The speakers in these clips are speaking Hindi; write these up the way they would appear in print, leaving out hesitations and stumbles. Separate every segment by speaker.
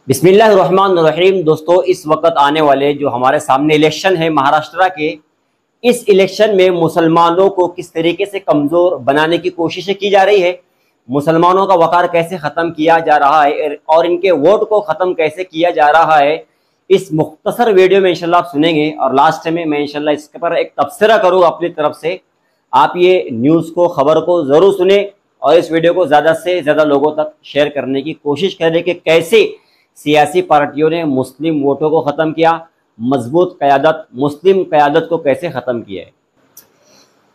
Speaker 1: बिस्मिल्लाहिर्रहमानिर्रहीम। दोस्तों, इस वक्त आने वाले जो हमारे सामने इलेक्शन है महाराष्ट्र के, इस इलेक्शन में मुसलमानों को किस तरीके से कमज़ोर बनाने की कोशिशें की जा रही है, मुसलमानों का वक़ार कैसे ख़त्म किया जा रहा है और इनके वोट को ख़त्म कैसे किया जा रहा है, इस मुख्तसर वीडियो में इंशाल्लाह आप सुनेंगे। और लास्ट में मैं इंशाल्लाह इसके पर एक तबसरा करूँगा अपनी तरफ से। आप ये न्यूज़ को, खबर को ज़रूर सुने और इस वीडियो को ज़्यादा से ज़्यादा लोगों तक शेयर करने की कोशिश करें कि कैसे सियासी पार्टियों ने मुस्लिम वोटों को ख़त्म किया, मजबूत क़यादत, मुस्लिम क़यादत को कैसे ख़त्म किया है।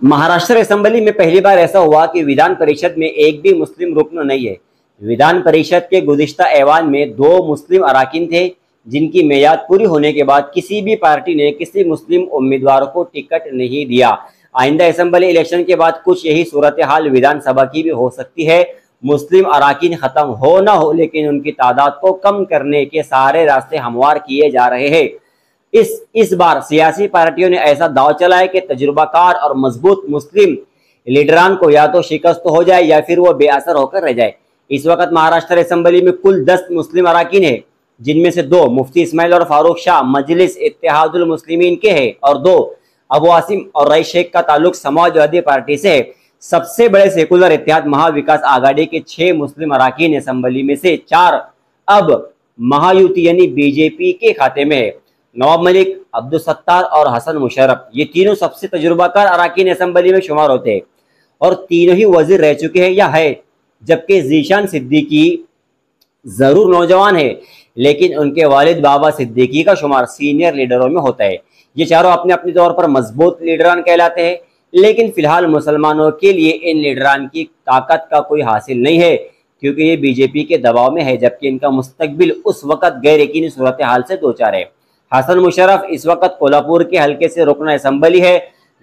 Speaker 1: महाराष्ट्र असेंबली में पहली बार ऐसा हुआ कि विधान परिषद में एक भी मुस्लिम रुकन नहीं है। विधान परिषद के गुज़िश्ता ऐवान में 2 मुस्लिम अराकीन थे, जिनकी मियाद पूरी होने के बाद किसी भी पार्टी ने किसी मुस्लिम उम्मीदवार को टिकट नहीं दिया। आइंदा असेंबली इलेक्शन के बाद कुछ यही सूरत हाल विधानसभा की भी हो सकती है। मुस्लिम अराकीन ख़त्म हो ना हो, लेकिन उनकी तादाद को कम करने के सारे रास्ते हमवार किए जा रहे हैं। इस बार सियासी पार्टियों ने ऐसा दाव चलाया कि तजुर्बाकार और मजबूत मुस्लिम लीडरान को या तो शिकस्त हो जाए या फिर वो बेअसर होकर रह जाए। इस वक्त महाराष्ट्र असेंबली में कुल 10 मुस्लिम अराकीन है, जिनमें से 2 मुफ्ती इस्माइल और फारूक शाह मजलिस इत्तेहादुल मुस्लिमीन के हैं और 2 अबू आसिम और रईस शेख का ताल्लुक समाजवादी पार्टी से है। सबसे बड़े सेकुलर इत्तेहाद महाविकास आघाड़ी के 6 मुस्लिम अराकीन असेंबली में से 4 अब महायुति यानी बीजेपी के खाते में है। नवाब मलिक, अब्दुल सत्तार और हसन मुशर्रफ, ये तीनों सबसे तजुर्बाकार अराकीन असेंबली में शुमार होते हैं और तीनों ही वजीर रह चुके हैं या है, जबकि ज़ीशान सिद्दीकी जरूर नौजवान है, लेकिन उनके वालिद बाबा सिद्दीकी का शुमार सीनियर लीडरों में होता है। ये चारों अपने अपने तौर पर मजबूत लीडरान कहलाते हैं, लेकिन फिलहाल मुसलमानों के लिए इन लीडरान की ताकत का कोई हासिल नहीं है, क्योंकि ये बीजेपी के दबाव में है, जबकि इनका मुस्तकबिल उस वक्त गैर यकीनी सूरत हाल से दो चार है। हसन मुशर्रफ इस वक्त कोल्हापुर के हल्के से रुकन असेंबली है।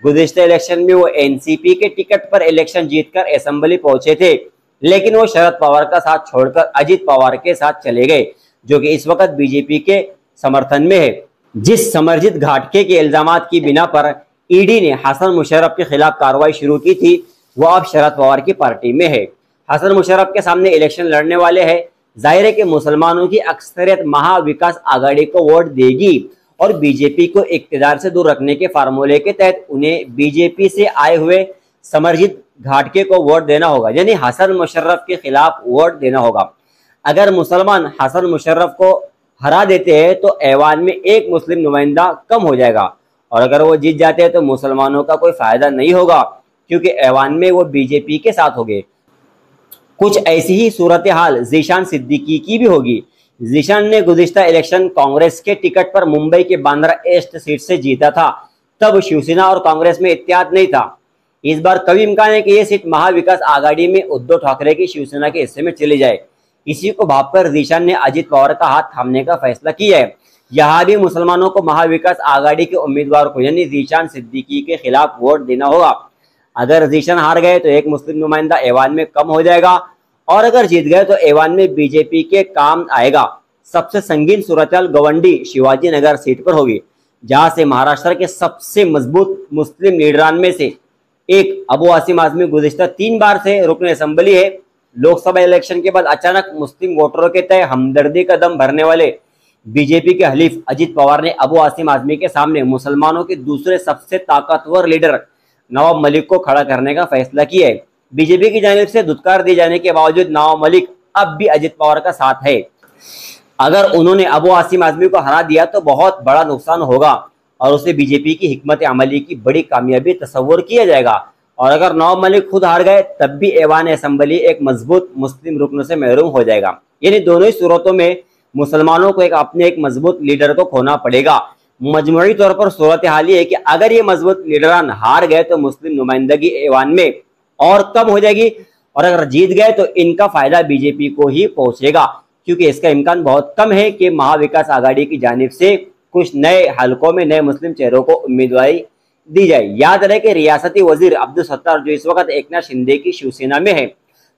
Speaker 1: गुज़िश्ता इलेक्शन में वो एनसीपी के टिकट पर इलेक्शन जीतकर असेंबली पहुंचे थे, लेकिन वो शरद पवार का साथ छोड़कर अजित पवार के साथ चले गए, जो कि इस वक्त बीजेपी के समर्थन में है। जिस समरजित घाटके के इल्जामात की बिना पर ईडी ने हसन मुशर्रफ के खिलाफ कार्रवाई शुरू की थी, वो अब शरद पवार की पार्टी में है। हसन मुशर्रफ के सामने इलेक्शन लड़ने वाले हैं। जाहिर है कि मुसलमानों की अक्सरियत महाविकास आघाड़ी को वोट देगी और बीजेपी को इक्तिदार से दूर रखने के फार्मूले के तहत उन्हें बीजेपी से आए हुए समरजित घाटके को वोट देना होगा, यानी हसन मुशर्रफ के खिलाफ वोट देना होगा। अगर मुसलमान हसन मुशर्रफ को हरा देते हैं तो ऐवान में एक मुस्लिम नुमाइंदा कम हो जाएगा, और अगर वो जीत जाते हैं तो मुसलमानों का कोई फायदा नहीं होगा, क्योंकि ऐवान में वो बीजेपी के साथ होंगे। कुछ ऐसी ही सूरत हाल ज़ीशान सिद्दीकी की भी होगी। ज़ीशान ने गुज़िश्ता इलेक्शन कांग्रेस के टिकट पर मुंबई के बांद्रा ईस्ट सीट से जीता था। तब शिवसेना और कांग्रेस में इत्तेहाद नहीं था। इस बार कभी इम्कान है कि यह सीट महाविकास आघाड़ी में उद्धव ठाकरे की शिवसेना के हिस्से में चली जाए। इसी को भांपकर ज़ीशान ने अजित पवार का हाथ थामने का फैसला किया है। यहाँ भी मुसलमानों को महाविकास आघाड़ी के उम्मीदवार को यानी ज़ीशान सिद्दीकी के खिलाफ वोट देना होगा। अगर ज़ीशान हार गए तो एक मुस्लिम नुमाइंदा ऐवान में कम हो जाएगा, और अगर जीत गए तो ऐवान में बीजेपी के काम आएगा। सबसे संगीन सूरतहाल गवंडी शिवाजी नगर सीट पर होगी, जहां से महाराष्ट्र के सबसे मजबूत मुस्लिम लीडरान में से एक अबू आसिम आजमी गुज़िश्ता 3 बार से रुकन असेंबली है। लोकसभा इलेक्शन के बाद अचानक मुस्लिम वोटरों के तय हमदर्दी का दम भरने वाले बीजेपी के हलीफ अजित पवार ने अबू आसिम आजमी के सामने मुसलमानों के दूसरे सबसे ताकतवर लीडर नवाब मलिक को खड़ा करने का फैसला किया है। बीजेपी की जानिब से धुतकार दिए जाने के बावजूद नवाब मलिक अब भी अजित पवार का साथ है। अगर उन्होंने अबू आसिम आजमी को हरा दिया तो बहुत बड़ा नुकसान होगा और उसे बीजेपी की हिकमत अमली की बड़ी कामयाबी तस्वुर किया जाएगा। और अगर नवाब मलिक खुद हार गए तब भी ऐवान असेंबली एक मजबूत मुस्लिम रुकन से महरूम हो जाएगा। यानी दोनों ही सूरतों में मुसलमानों को अपने एक मजबूत लीडर को खोना पड़ेगा। मजमूई तौर पर सूरत हाल ये है कि अगर ये मजबूत लीडरान हार गए तो मुस्लिम नुमाइंदगी ऐवान में और कम हो जाएगी, और अगर जीत गए तो इनका फायदा बीजेपी को ही पहुंचेगा, क्योंकि इसका इम्कान बहुत कम है कि महाविकास आघाड़ी की जानिब से कुछ नए हलकों में नए मुस्लिम चेहरों को उम्मीदवारी दी जाए। याद रहे कि रियासती वजीर अब्दुल सत्तार, जो इस वक्त एकनाथ शिंदे की शिवसेना में है,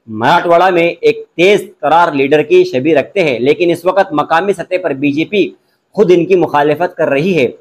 Speaker 1: मराठवाड़ा में एक तेज तरार लीडर की छवि रखते हैं, लेकिन इस वक्त मकामी सतह पर बीजेपी खुद इनकी मुखालिफत कर रही है।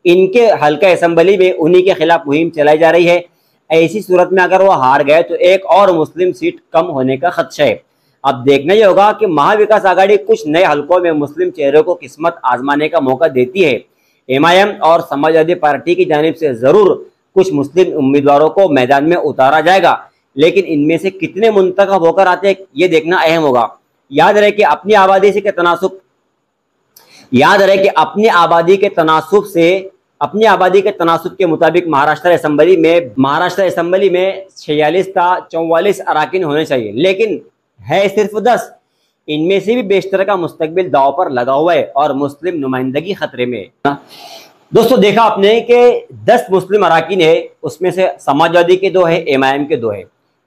Speaker 1: इनके हल्का असेंबली में उन्हीं के खिलाफ मुहिम चलाई जा रही है। ऐसी सूरत में अगर वो हार गए तो एक और मुस्लिम सीट कम होने का खदशा है। अब देखना ये होगा कि महाविकास आघाड़ी कुछ नए हलकों में मुस्लिम चेहरों को किस्मत आजमाने का मौका देती है। एमआईएम और समाजवादी पार्टी की जानिब से जरूर कुछ मुस्लिम उम्मीदवारों को मैदान में उतारा जाएगा, लेकिन इनमें से कितने मुंतखब होकर आते हैं ये देखना अहम होगा। याद रहे कि अपनी आबादी के तनासुब के मुताबिक महाराष्ट्र असेंबली में 46 था 44 अराकीन होने चाहिए, लेकिन है सिर्फ 10। इनमें से भी बेशतर का मुस्तकबिल दांव पर लगा हुआ है और मुस्लिम नुमाइंदगी खतरे में है। दोस्तों देखा आपने कि 10 मुस्लिम अराकीन है, उसमें से समाजवादी के 2 है, एमआईएम के 2 है।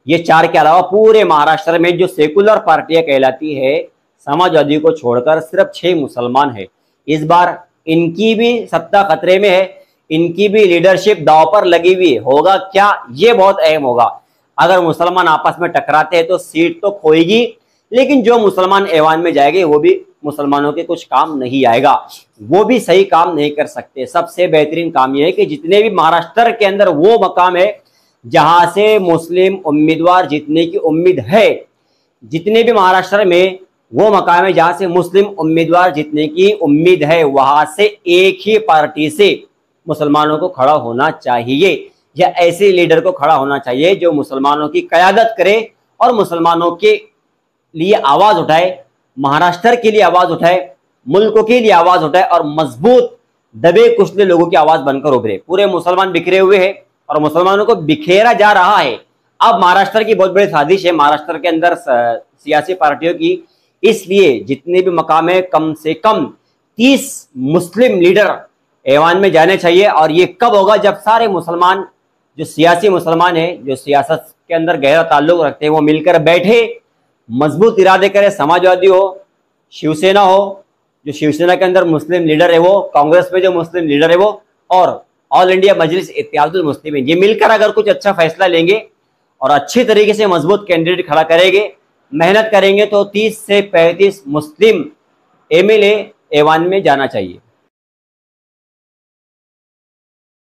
Speaker 1: ये 4 के अलावा पूरे महाराष्ट्र में जो सेकुलर पार्टियां कहलाती है समाजवादी को छोड़कर सिर्फ 6 मुसलमान है। इस बार इनकी भी सत्ता खतरे में है, इनकी भी लीडरशिप दांव पर लगी हुई है। होगा क्या, ये बहुत अहम होगा। अगर मुसलमान आपस में टकराते हैं तो सीट तो खोएगी, लेकिन जो मुसलमान ऐवान में जाएंगे वो भी मुसलमानों के कुछ काम नहीं आएगा, वो भी सही काम नहीं कर सकते। सबसे बेहतरीन काम यह है कि जितने भी महाराष्ट्र के अंदर वो मकाम है जहां से मुस्लिम उम्मीदवार जीतने की उम्मीद है, जितने भी महाराष्ट्र में वो मकाम है जहां से मुस्लिम उम्मीदवार जीतने की उम्मीद है, वहां से एक ही पार्टी से मुसलमानों को खड़ा होना चाहिए, या ऐसे लीडर को खड़ा होना चाहिए जो मुसलमानों की क़यादत करे और मुसलमानों के लिए आवाज उठाए, महाराष्ट्र के लिए आवाज उठाए, मुल्क के लिए आवाज उठाए और मजबूत दबे कुचले लोगों की आवाज बनकर उभरे। पूरे मुसलमान बिखरे हुए हैं और मुसलमानों को बिखेरा जा रहा है। अब महाराष्ट्र की बहुत बड़ी साजिश है महाराष्ट्र के अंदर सियासी पार्टियों की, इसलिए जितने भी मकाम है कम से कम 30 मुस्लिम लीडर ऐवान में जाने चाहिए। और ये कब होगा, जब सारे मुसलमान जो सियासी मुसलमान हैं, जो सियासत के अंदर गहरा ताल्लुक रखते हैं, वो मिलकर बैठे, मजबूत इरादे करें। समाजवादी हो, शिवसेना हो, जो शिवसेना के अंदर मुस्लिम लीडर है वो, कांग्रेस में जो मुस्लिम लीडर है वो, और ऑल इंडिया मजलिस इत्तेहादुल मुस्लिमीन, ये मिलकर अगर कुछ अच्छा फैसला लेंगे और अच्छी तरीके से मजबूत कैंडिडेट खड़ा करेंगे, मेहनत करेंगे, तो 30 से 35 मुस्लिम एमएलए ऐवान में जाना चाहिए।